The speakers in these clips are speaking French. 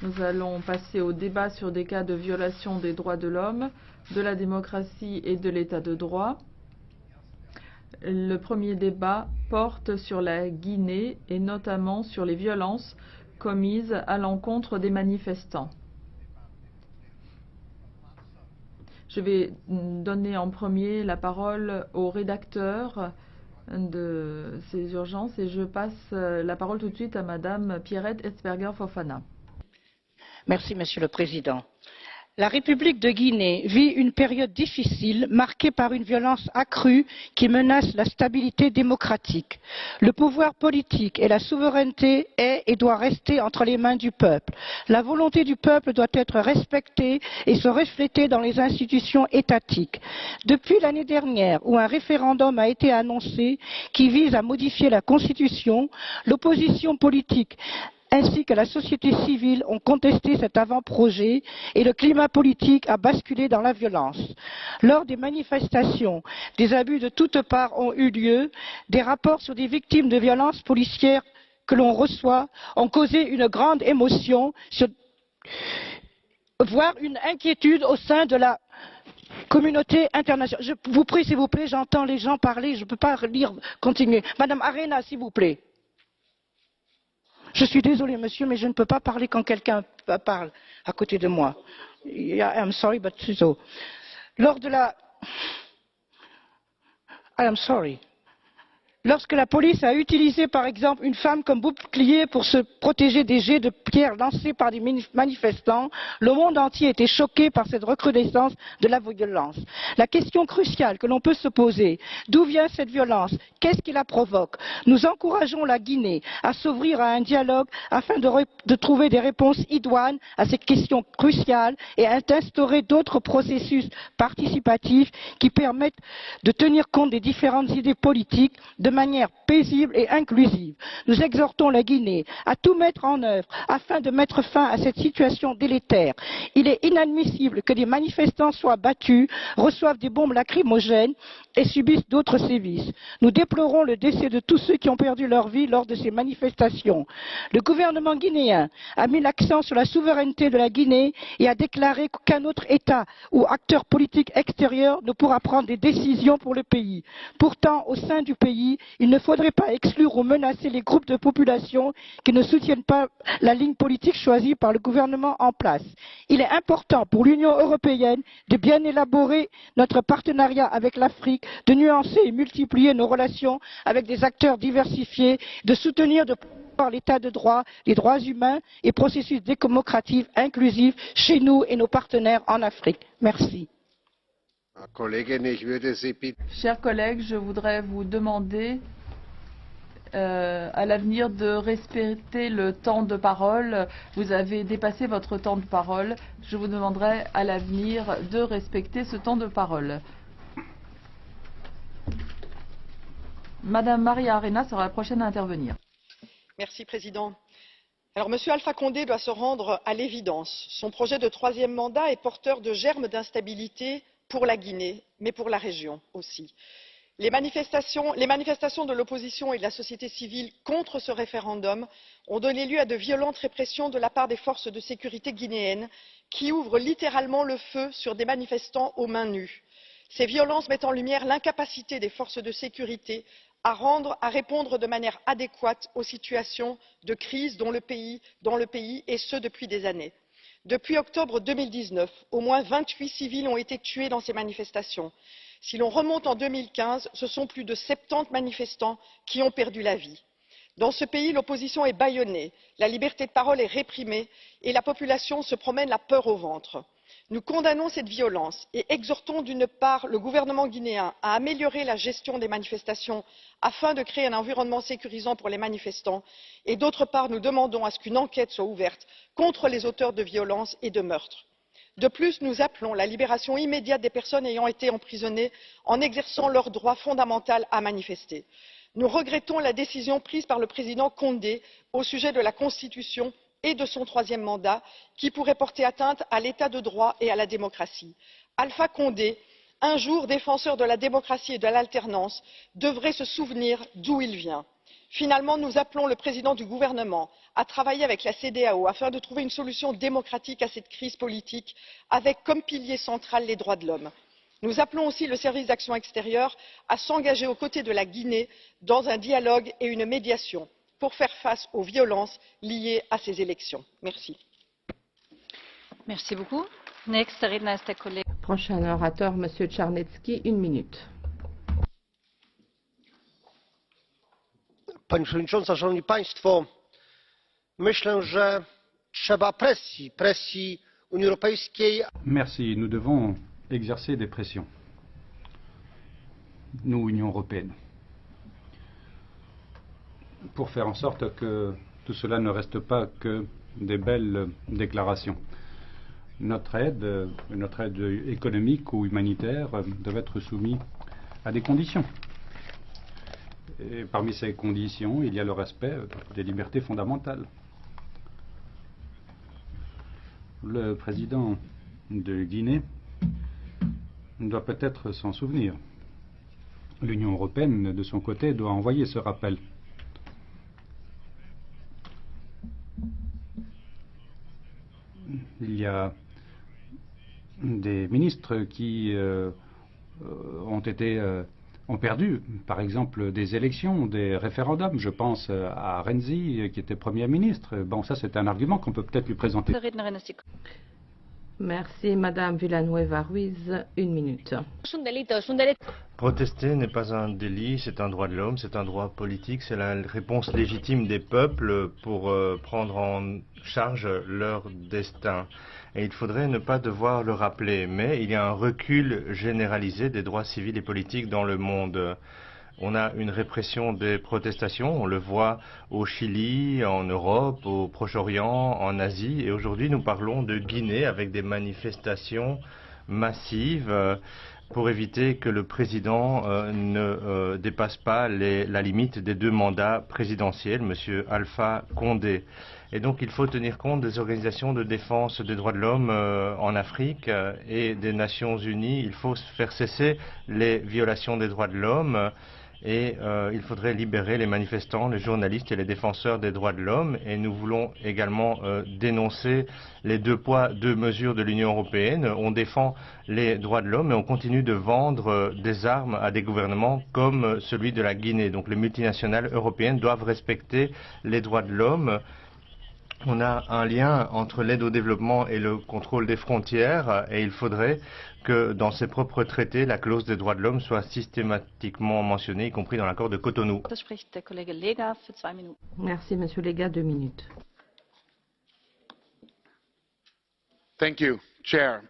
Nous allons passer au débat sur des cas de violation des droits de l'homme, de la démocratie et de l'état de droit. Le premier débat porte sur la Guinée et notamment sur les violences commises à l'encontre des manifestants. Je vais donner en premier la parole au rédacteur de ces urgences et je passe la parole tout de suite à Madame Pierrette Esberger-Fofana. Merci, Monsieur le Président. La République de Guinée vit une période difficile marquée par une violence accrue qui menace la stabilité démocratique. Le pouvoir politique et la souveraineté est et doit rester entre les mains du peuple. La volonté du peuple doit être respectée et se refléter dans les institutions étatiques. Depuis l'année dernière, où un référendum a été annoncé qui vise à modifier la Constitution, l'opposition politique ainsi que la société civile ont contesté cet avant-projet et le climat politique a basculé dans la violence. Lors des manifestations, des abus de toutes parts ont eu lieu. Des rapports sur des victimes de violences policières que l'on reçoit ont causé une grande émotion, voire une inquiétude au sein de la communauté internationale. Je vous prie, s'il vous plaît, j'entends les gens parler, je ne peux pas lire, continuer. Madame Arena, s'il vous plaît. Je suis désolé, monsieur, mais je ne peux pas parler quand quelqu'un parle à côté de moi. Yeah, I'm sorry, but so. Lors de la... I am sorry. Lorsque la police a utilisé, par exemple, une femme comme bouclier pour se protéger des jets de pierre lancés par des manifestants, le monde entier était choqué par cette recrudescence de la violence. La question cruciale que l'on peut se poser, d'où vient cette violence? Qu'est-ce qui la provoque? Nous encourageons la Guinée à s'ouvrir à un dialogue afin de trouver des réponses idoines à cette question cruciale et à instaurer d'autres processus participatifs qui permettent de tenir compte des différentes idées politiques de manière paisible et inclusive. Nous exhortons la Guinée à tout mettre en œuvre afin de mettre fin à cette situation délétère. Il est inadmissible que des manifestants soient battus, reçoivent des bombes lacrymogènes et subissent d'autres sévices. Nous déplorons le décès de tous ceux qui ont perdu leur vie lors de ces manifestations. Le gouvernement guinéen a mis l'accent sur la souveraineté de la Guinée et a déclaré qu'aucun autre État ou acteur politique extérieur ne pourra prendre des décisions pour le pays. Pourtant, au sein du pays, il ne faudrait pas exclure ou menacer les groupes de population qui ne soutiennent pas la ligne politique choisie par le gouvernement en place. Il est important pour l'Union européenne de bien élaborer notre partenariat avec l'Afrique, de nuancer et multiplier nos relations avec des acteurs diversifiés, de soutenir de par l'état de droit, les droits humains et processus démocratique inclusif chez nous et nos partenaires en Afrique. Merci. Chers collègues, je voudrais vous demander à l'avenir de respecter le temps de parole. Vous avez dépassé votre temps de parole. Je vous demanderai à l'avenir de respecter ce temps de parole. Madame Maria Arena sera la prochaine à intervenir. Merci, Président. Alors, Monsieur Alpha Condé doit se rendre à l'évidence. Son projet de troisième mandat est porteur de germes d'instabilité pour la Guinée, mais pour la région aussi. Les manifestations de l'opposition et de la société civile contre ce référendum ont donné lieu à de violentes répressions de la part des forces de sécurité guinéennes qui ouvrent littéralement le feu sur des manifestants aux mains nues. Ces violences mettent en lumière l'incapacité des forces de sécurité à répondre de manière adéquate aux situations de crise dans le pays, et ce depuis des années. Depuis octobre 2019, au moins 28 civils ont été tués dans ces manifestations. Si l'on remonte en 2015, ce sont plus de 70 manifestants qui ont perdu la vie. Dans ce pays, l'opposition est bâillonnée, la liberté de parole est réprimée et la population se promène la peur au ventre. Nous condamnons cette violence et exhortons d'une part le gouvernement guinéen à améliorer la gestion des manifestations afin de créer un environnement sécurisant pour les manifestants et d'autre part nous demandons à ce qu'une enquête soit ouverte contre les auteurs de violences et de meurtres. De plus, nous appelons à la libération immédiate des personnes ayant été emprisonnées en exerçant leur droit fondamental à manifester. Nous regrettons la décision prise par le président Condé au sujet de la Constitution et de son troisième mandat qui pourrait porter atteinte à l'état de droit et à la démocratie. Alpha Condé, un jour défenseur de la démocratie et de l'alternance, devrait se souvenir d'où il vient. Finalement, nous appelons le président du gouvernement à travailler avec la CEDEAO afin de trouver une solution démocratique à cette crise politique avec comme pilier central les droits de l'homme. Nous appelons aussi le service d'action extérieure à s'engager aux côtés de la Guinée dans un dialogue et une médiation pour faire face aux violences liées à ces élections. Merci. Merci beaucoup. Prochain orateur, Monsieur Czarnecki, 1 minute. Pani Przewodnicząca! Szanowni Państwo! Myślę, że trzeba presji Unii Europejskiej. Merci. Nous devons exercer des pressions, nous, Union européenne, pour faire en sorte que tout cela ne reste pas que des belles déclarations. Notre aide économique ou humanitaire doit être soumise à des conditions. Et parmi ces conditions, il y a le respect des libertés fondamentales. Le président de Guinée doit peut-être s'en souvenir. L'Union européenne, de son côté, doit envoyer ce rappel. Il y a des ministres qui ont perdu, par exemple, des élections, des référendums. Je pense à Renzi, qui était Premier ministre. Bon, ça, c'est un argument qu'on peut peut-être lui présenter. Merci, Madame Villanueva Ruiz, 1 minute. Protester n'est pas un délit, c'est un droit de l'homme, c'est un droit politique, c'est la réponse légitime des peuples pour prendre en charge leur destin. Et il faudrait ne pas devoir le rappeler, mais il y a un recul généralisé des droits civils et politiques dans le monde. On a une répression des protestations, on le voit au Chili, en Europe, au Proche-Orient, en Asie. Et aujourd'hui, nous parlons de Guinée avec des manifestations massives pour éviter que le président ne dépasse pas la limite des 2 mandats présidentiels, M. Alpha Condé. Et donc il faut tenir compte des organisations de défense des droits de l'homme en Afrique et des Nations Unies. Il faut faire cesser les violations des droits de l'homme. Et il faudrait libérer les manifestants, les journalistes et les défenseurs des droits de l'homme. Et nous voulons également dénoncer les 2 poids, 2 mesures de l'Union européenne. On défend les droits de l'homme et on continue de vendre des armes à des gouvernements comme celui de la Guinée. Donc les multinationales européennes doivent respecter les droits de l'homme. On a un lien entre l'aide au développement et le contrôle des frontières et il faudrait que dans ses propres traités, la clause des droits de l'homme soit systématiquement mentionnée, y compris dans l'accord de Cotonou. Merci, Monsieur Lega, 2 minutes. Thank you, Chair.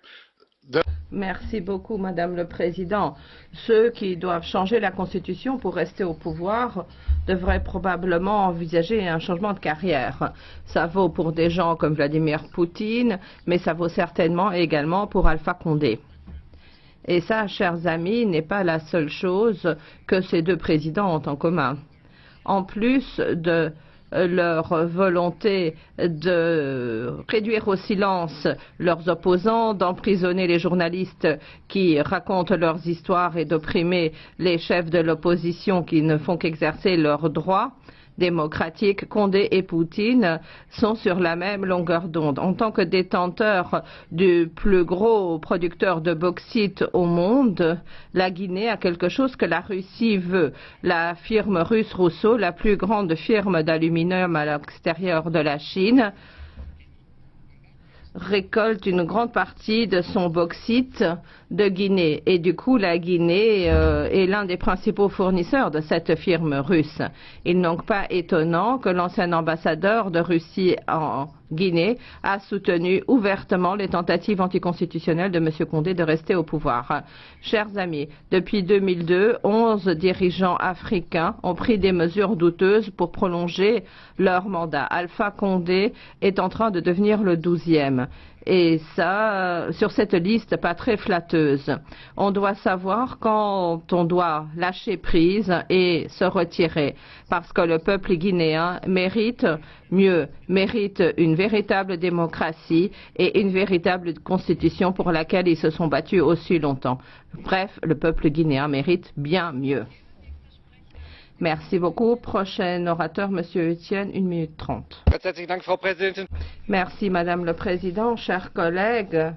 Merci beaucoup, Madame le Président. Ceux qui doivent changer la Constitution pour rester au pouvoir devraient probablement envisager un changement de carrière. Ça vaut pour des gens comme Vladimir Poutine, mais ça vaut certainement également pour Alpha Condé. Et ça, chers amis, n'est pas la seule chose que ces 2 présidents ont en commun. En plus de leur volonté de réduire au silence leurs opposants, d'emprisonner les journalistes qui racontent leurs histoires et d'opprimer les chefs de l'opposition qui ne font qu'exercer leurs droits démocratiques, Condé et Poutine sont sur la même longueur d'onde. En tant que détenteur du plus gros producteur de bauxite au monde, la Guinée a quelque chose que la Russie veut. La firme russe Rousseau, la plus grande firme d'aluminium à l'extérieur de la Chine, récolte une grande partie de son bauxite de Guinée. Et du coup, la Guinée est l'un des principaux fournisseurs de cette firme russe. Il n'est donc pas étonnant que l'ancien ambassadeur de Russie en Guinée a soutenu ouvertement les tentatives anticonstitutionnelles de M. Condé de rester au pouvoir. Chers amis, depuis 2002, 11 dirigeants africains ont pris des mesures douteuses pour prolonger leur mandat. Alpha Condé est en train de devenir le 12e. Et ça, sur cette liste pas très flatteuse. On doit savoir quand on doit lâcher prise et se retirer. Parce que le peuple guinéen mérite mieux, mérite une véritable démocratie et une véritable constitution pour laquelle ils se sont battus aussi longtemps. Bref, le peuple guinéen mérite bien mieux. Merci beaucoup. Prochain orateur, Monsieur Etienne, 1 minute 30. Merci, Madame le Président, chers collègues.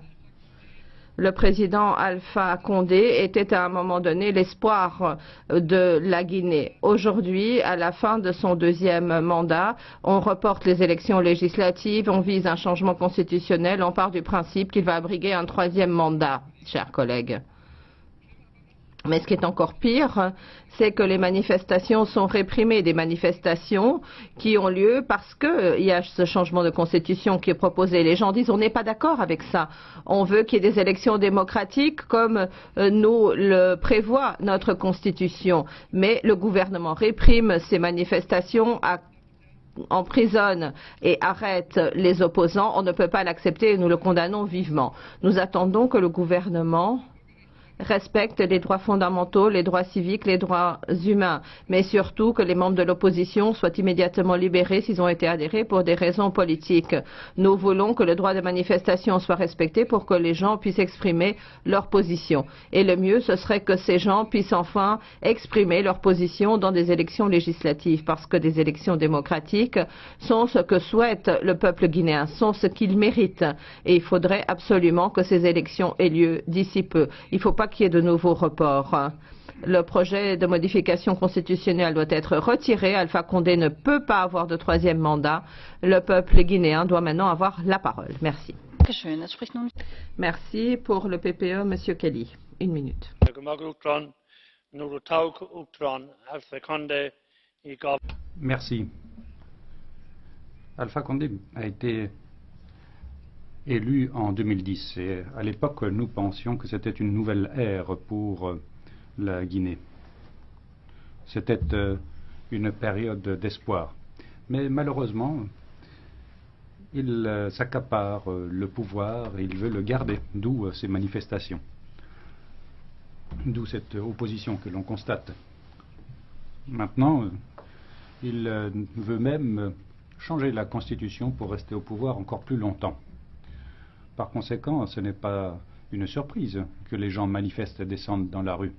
Le président Alpha Condé était à un moment donné l'espoir de la Guinée. Aujourd'hui, à la fin de son deuxième mandat, on reporte les élections législatives, on vise un changement constitutionnel, on part du principe qu'il va abriguer un troisième mandat, chers collègues. Mais ce qui est encore pire, c'est que les manifestations sont réprimées, des manifestations qui ont lieu parce qu'il y a ce changement de constitution qui est proposé. Les gens disent on n'est pas d'accord avec ça. On veut qu'il y ait des élections démocratiques comme nous le prévoit notre constitution. Mais le gouvernement réprime ces manifestations, emprisonne et arrête les opposants. On ne peut pas l'accepter et nous le condamnons vivement. Nous attendons que le gouvernement respecte les droits fondamentaux, les droits civiques, les droits humains, mais surtout que les membres de l'opposition soient immédiatement libérés s'ils ont été adhérés pour des raisons politiques. Nous voulons que le droit de manifestation soit respecté pour que les gens puissent exprimer leur position. Et le mieux, ce serait que ces gens puissent enfin exprimer leur position dans des élections législatives, parce que des élections démocratiques sont ce que souhaite le peuple guinéen, sont ce qu'il mérite. Et il faudrait absolument que ces élections aient lieu d'ici peu. Il ne faut pas qu'il y ait de nouveaux reports. Le projet de modification constitutionnelle doit être retiré. Alpha Condé ne peut pas avoir de troisième mandat. Le peuple guinéen doit maintenant avoir la parole. Merci. Merci pour le PPE, Monsieur Kelly. 1 minute. Merci. Alpha Condé a été élu en 2010 et à l'époque nous pensions que c'était une nouvelle ère pour la Guinée. C'était une période d'espoir. Mais malheureusement, il s'accapare le pouvoir et il veut le garder, d'où ces manifestations, d'où cette opposition que l'on constate. Maintenant, il veut même changer la Constitution pour rester au pouvoir encore plus longtemps. Par conséquent, ce n'est pas une surprise que les gens manifestent et descendent dans la rue.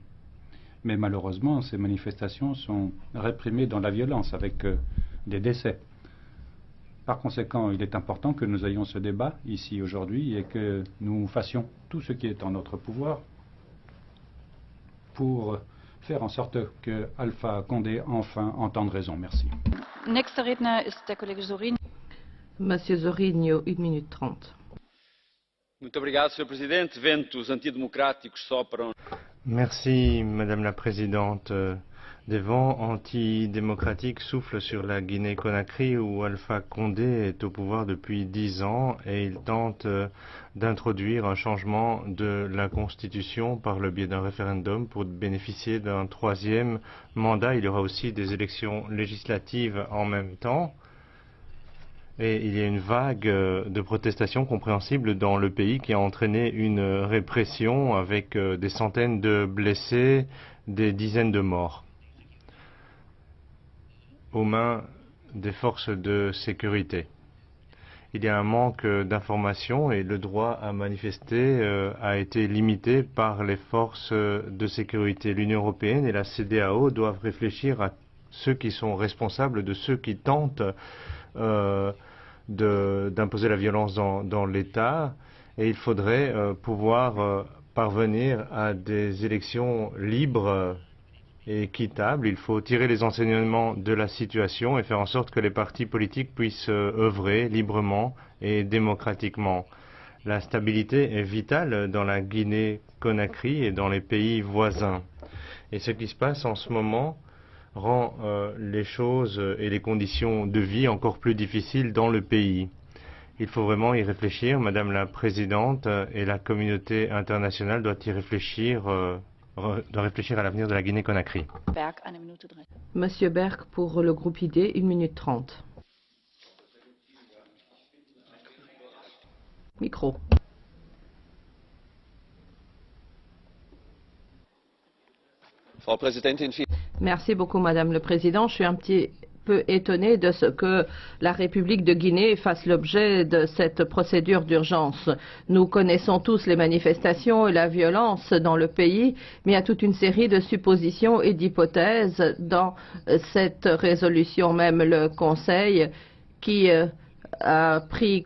Mais malheureusement, ces manifestations sont réprimées dans la violence avec des décès. Par conséquent, il est important que nous ayons ce débat ici aujourd'hui et que nous fassions tout ce qui est en notre pouvoir pour faire en sorte que Alpha Condé enfin entende raison. Merci. Monsieur Zorinho, 1 minute 30. Merci, Madame la Présidente. Des vents antidémocratiques soufflent sur la Guinée-Conakry où Alpha Condé est au pouvoir depuis 10 ans et il tente d'introduire un changement de la Constitution par le biais d'un référendum pour bénéficier d'un troisième mandat. Il y aura aussi des élections législatives en même temps. Et il y a une vague de protestations compréhensibles dans le pays qui a entraîné une répression avec des centaines de blessés, des dizaines de morts aux mains des forces de sécurité. Il y a un manque d'informations et le droit à manifester a été limité par les forces de sécurité. L'Union européenne et la CEDEAO doivent réfléchir à ceux qui sont responsables de ceux qui tentent d'imposer la violence dans l'État et il faudrait pouvoir parvenir à des élections libres et équitables. Il faut tirer les enseignements de la situation et faire en sorte que les partis politiques puissent œuvrer librement et démocratiquement. La stabilité est vitale dans la Guinée-Conakry et dans les pays voisins. Et ce qui se passe en ce moment rend les choses et les conditions de vie encore plus difficiles dans le pays. Il faut vraiment y réfléchir. Madame la Présidente et la communauté internationale doit y réfléchir, doit réfléchir à l'avenir de la Guinée-Conakry. Monsieur Berg pour le groupe ID, 1 minute 30. Micro. Merci beaucoup, Madame le Président. Je suis un petit peu étonné de ce que la République de Guinée fasse l'objet de cette procédure d'urgence. Nous connaissons tous les manifestations et la violence dans le pays, mais il y a toute une série de suppositions et d'hypothèses dans cette résolution. Même le Conseil qui a pris